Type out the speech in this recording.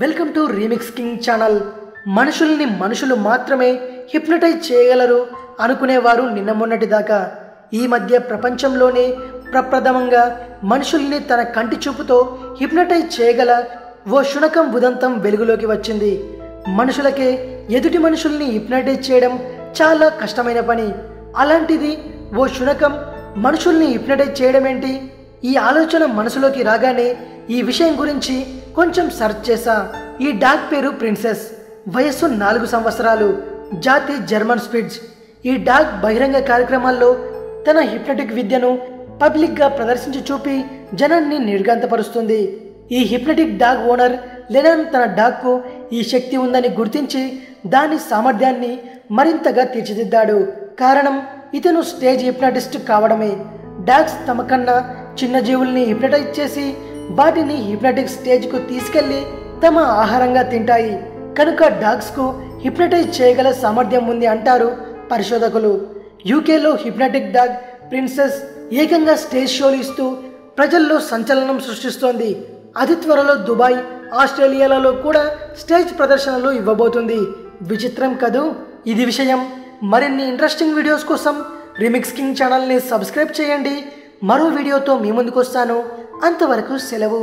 Welcome to remix king channel. మనుషుల్ని మనుషులు మాత్రమే హిప్నటైజ్ చేయగలరు అనుకునేవారు నిన్న మొన్నటి దాకా. ఈ మధ్య ప్రపంచంలోనే ప్రప్రథమంగా మనుషుల్ని తన కంటి చూపుతో హిప్నటైజ్ చేయగల ఓ శునకం ఉదంతం వెలుగులోకి వచ్చింది. మనుషులకే ఎదుటి మనుషుల్ని హిప్నటైజ్ చేయడం చాలా కష్టమైన పని. అలాంటిది ఓ శునకం మనుషుల్ని హిప్నటైజ్ చేయడం ఏంటి? ఈ ఆలోచన మనసులోకి రాగానే ఈ విషయం గురించి కొంచెం సెర్చ్ చేశా. ఈ డాగ్ పేరు ప్రిన్సెస్, వయస్సు 4 సంవత్సరాలు, జాతి జర్మన్ స్పిట్జ్. ఈ డాగ్ బహిరంగ కార్యక్రమాల్లో తన హిప్నటిక్ విద్యను పబ్లిక్గా ప్రదర్శించి చూపి జనాన్ని నిర్గంతపరుస్తుంది. ఈ హిప్నటిక్ డాగ్ ఓనర్ లెనన్ తన డాగ్కు ఈ శక్తి ఉందని గుర్తించి దాని సామర్థ్యాన్ని మరింతగా తీర్చిదిద్దాడు. కారణం ఇతను స్టేజ్ హిప్నటిస్ట్ కావడమే. డాగ్స్ తమ కన్నా చిన్న జీవుల్ని హిప్నటైజ్ చేసి వాటిని హిప్నటిక్ స్టేజ్కు తీసుకెళ్లి తమ ఆహారంగా తింటాయి. కనుక డాగ్స్కు హిప్నటైజ్ చేయగల సామర్థ్యం ఉంది అంటారు పరిశోధకులు. యూకేలో హిప్నటిక్ డాగ్ ప్రిన్సెస్ ఏకంగా స్టేజ్ షోలు ఇస్తూ ప్రజల్లో సంచలనం సృష్టిస్తోంది. అతి త్వరలో దుబాయ్, ఆస్ట్రేలియాలలో కూడా స్టేజ్ ప్రదర్శనలు ఇవ్వబోతుంది. విచిత్రం కదూ ఇది విషయం. మరిన్ని ఇంట్రెస్టింగ్ వీడియోస్ కోసం రీమిక్స్ కింగ్ ఛానల్ని సబ్స్క్రైబ్ చేయండి. మరో వీడియోతో మీ ముందుకు వస్తాను. అంతవరకు సెలవు.